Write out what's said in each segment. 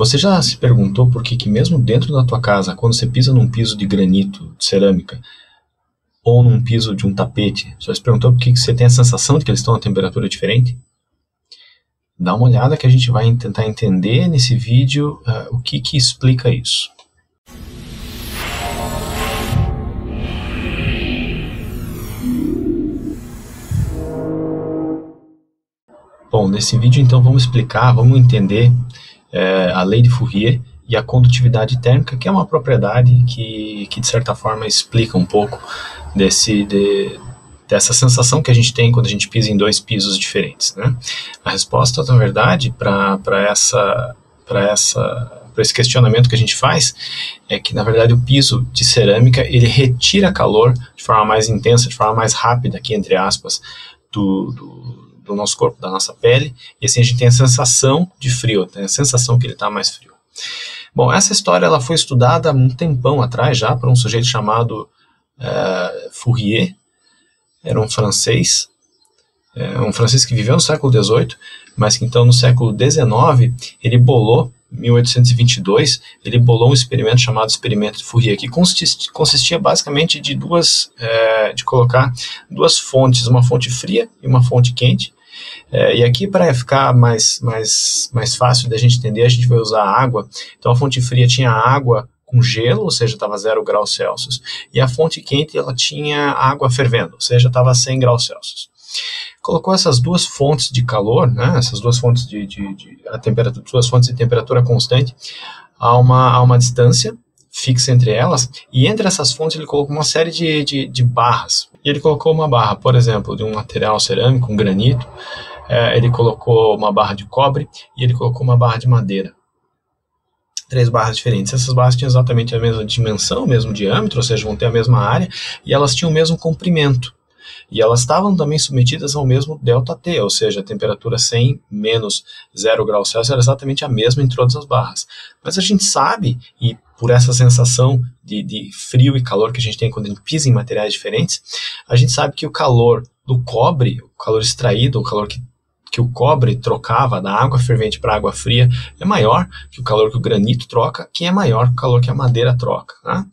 Você já se perguntou por que mesmo dentro da tua casa, quando você pisa num piso de granito, de cerâmica, ou num piso de um tapete, você já se perguntou por que você tem a sensação de que eles estão a temperatura diferente? Dá uma olhada que a gente vai tentar entender nesse vídeo o que explica isso. Bom, nesse vídeo então vamos entender a lei de Fourier e a condutividade térmica, que é uma propriedade que de certa forma explica um pouco dessa sensação que a gente tem quando a gente pisa em dois pisos diferentes, né? A resposta, na verdade, para esse questionamento que a gente faz é que, na verdade, o piso de cerâmica ele retira calor de forma mais intensa, de forma mais rápida, aqui entre aspas, do nosso corpo, da nossa pele, e assim a gente tem a sensação de frio, tem a sensação que ele está mais frio. Bom, essa história ela foi estudada há um tempão atrás já por um sujeito chamado Fourier. Era um francês que viveu no século XVIII, mas que então no século XIX ele bolou, em 1822, ele bolou um experimento chamado experimento de Fourier, que consistia basicamente de colocar duas fontes, uma fonte fria e uma fonte quente. E aqui, para ficar mais fácil da gente entender, a gente vai usar água. Então a fonte fria tinha água com gelo, ou seja, estava 0 graus Celsius, e a fonte quente ela tinha água fervendo, ou seja, estava 100 graus Celsius. Colocou essas duas fontes de calor, né, essas duas fontes duas fontes de temperatura constante a uma distância fixa entre elas, e entre essas fontes ele colocou uma série de barras. E ele colocou uma barra, por exemplo, de um material cerâmico, um granito, ele colocou uma barra de cobre e ele colocou uma barra de madeira. 3 barras diferentes. Essas barras tinham exatamente a mesma dimensão, o mesmo diâmetro, ou seja, vão ter a mesma área, e elas tinham o mesmo comprimento. E elas estavam também submetidas ao mesmo ΔT, ou seja, a temperatura 100 menos 0 graus Celsius era exatamente a mesma em todas as barras. Mas a gente sabe, e por essa sensação de frio e calor que a gente tem quando a gente pisa em materiais diferentes, a gente sabe que o calor do cobre, o calor extraído, o calor que o cobre trocava da água fervente para a água fria é maior que o calor que o granito troca, que é maior que o calor que a madeira troca, né?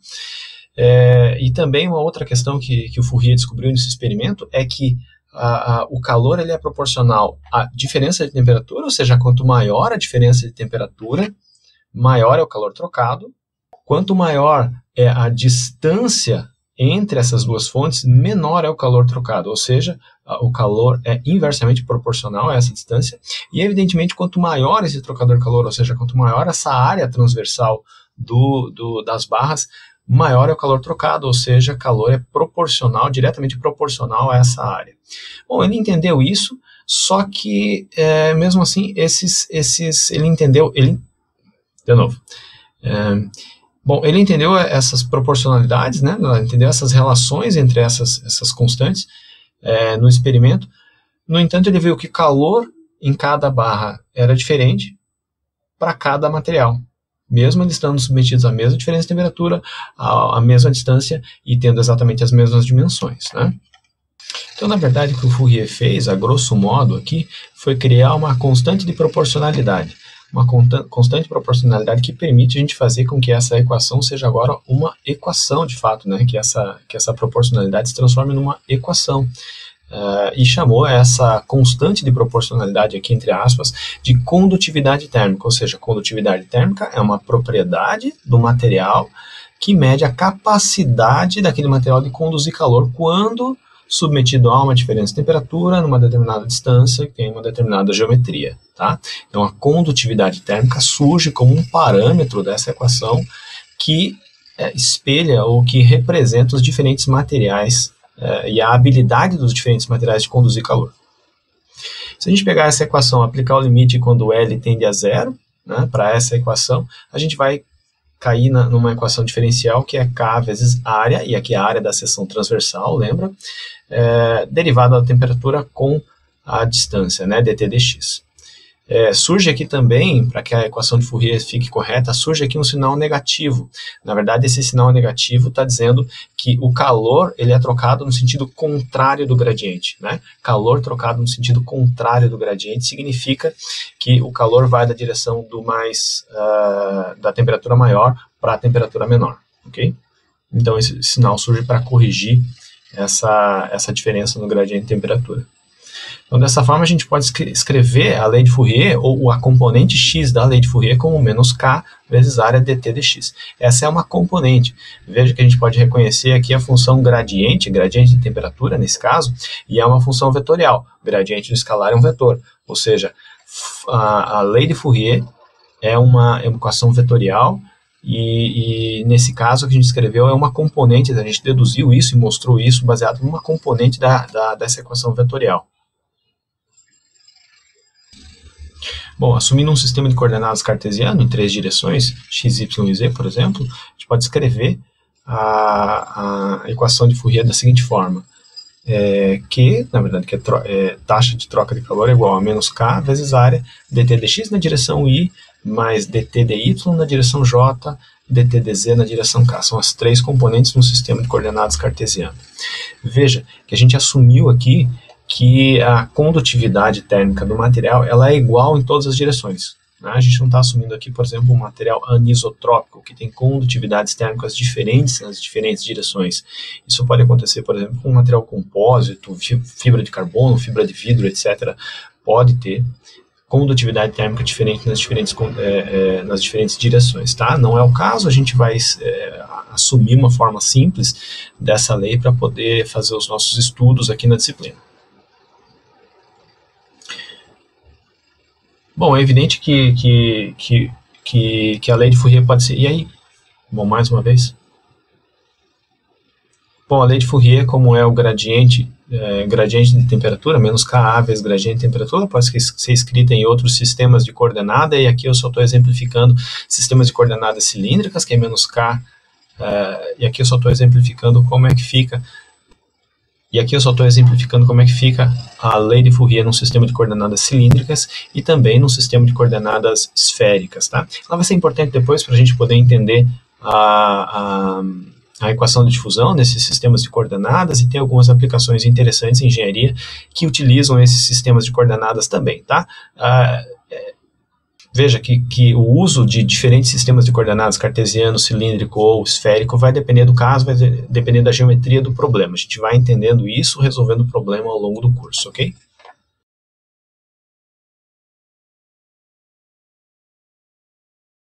E também uma outra questão que o Fourier descobriu nesse experimento é que o calor ele é proporcional à diferença de temperatura, ou seja, quanto maior a diferença de temperatura, maior é o calor trocado. Quanto maior é a distância entre essas duas fontes, menor é o calor trocado, ou seja, o calor é inversamente proporcional a essa distância, e evidentemente quanto maior esse trocador de calor, ou seja, quanto maior essa área transversal das barras, maior é o calor trocado, ou seja, calor é proporcional, diretamente proporcional a essa área. Bom, ele entendeu isso, só que mesmo assim, ele entendeu essas proporcionalidades, né? Ele entendeu essas relações entre essas constantes no experimento. No entanto, ele viu que calor em cada barra era diferente para cada material, mesmo eles estando submetidos à mesma diferença de temperatura, à mesma distância e tendo exatamente as mesmas dimensões, né? Então, na verdade, o que o Fourier fez, a grosso modo aqui, foi criar uma constante de proporcionalidade. Uma constante proporcionalidade que permite a gente fazer com que essa equação seja agora uma equação de fato, né? Que essa proporcionalidade se transforme numa equação. E chamou essa constante de proporcionalidade aqui, entre aspas, de condutividade térmica, ou seja, condutividade térmica é uma propriedade do material que mede a capacidade daquele material de conduzir calor quando submetido a uma diferença de temperatura numa determinada distância que tem uma determinada geometria, tá? Então a condutividade térmica surge como um parâmetro dessa equação que espelha ou que representa os diferentes materiais e a habilidade dos diferentes materiais de conduzir calor. Se a gente pegar essa equação, aplicar o limite quando L tende a zero, né, para essa equação, a gente vai cair numa equação diferencial que é K vezes área, e aqui a área da seção transversal, lembra? Derivada da temperatura com a distância, né, dt dx. Surge aqui também, para que a equação de Fourier fique correta, surge aqui um sinal negativo. Na verdade, esse sinal negativo está dizendo que o calor ele é trocado no sentido contrário do gradiente, né? Calor trocado no sentido contrário do gradiente significa que o calor vai da direção da temperatura maior para a temperatura menor, ok? Então, esse sinal surge para corrigir essa diferença no gradiente de temperatura. Então, dessa forma, a gente pode escrever a lei de Fourier, ou a componente x da lei de Fourier, como menos k vezes área dt dx. Essa é uma componente. Veja que a gente pode reconhecer aqui a função gradiente de temperatura, nesse caso, e é uma função vetorial. O gradiente do escalar é um vetor, ou seja, a lei de Fourier é uma equação vetorial, e nesse caso que a gente escreveu é uma componente, a gente deduziu isso e mostrou isso baseado numa componente dessa equação vetorial. Bom, assumindo um sistema de coordenadas cartesiano em 3 direções, x, y e z, por exemplo, a gente pode escrever a equação de Fourier da seguinte forma, que, na verdade, taxa de troca de calor é igual a menos k vezes área dt dx na direção y, mais dt dy na direção j, dt dz na direção k. São as 3 componentes no sistema de coordenadas cartesiano. Veja que a gente assumiu aqui que a condutividade térmica do material ela é igual em todas as direções, né? A gente não está assumindo aqui, por exemplo, um material anisotrópico, que tem condutividades térmicas diferentes nas diferentes direções. Isso pode acontecer, por exemplo, com um material compósito, fibra de carbono, fibra de vidro, etc. Pode ter condutividade térmica diferente nas diferentes direções, tá? Não é o caso, a gente vai assumir uma forma simples dessa lei para poder fazer os nossos estudos aqui na disciplina. Bom, é evidente que a lei de Fourier pode ser... E aí? Bom, mais uma vez. Bom, a lei de Fourier, como é o gradiente de temperatura, menos Ka vezes gradiente de temperatura, pode ser escrita em outros sistemas de coordenada, e aqui eu só estou exemplificando sistemas de coordenadas cilíndricas, que é menos K, e aqui eu só estou exemplificando como é que fica... a lei de Fourier num sistema de coordenadas cilíndricas e também num sistema de coordenadas esféricas, tá? Ela vai ser importante depois para a gente poder entender a equação de difusão nesses sistemas de coordenadas, e tem algumas aplicações interessantes em engenharia que utilizam esses sistemas de coordenadas também, tá? Veja que o uso de diferentes sistemas de coordenadas, cartesiano, cilíndrico ou esférico, vai depender do caso, vai depender da geometria do problema. A gente vai entendendo isso, resolvendo o problema ao longo do curso, ok?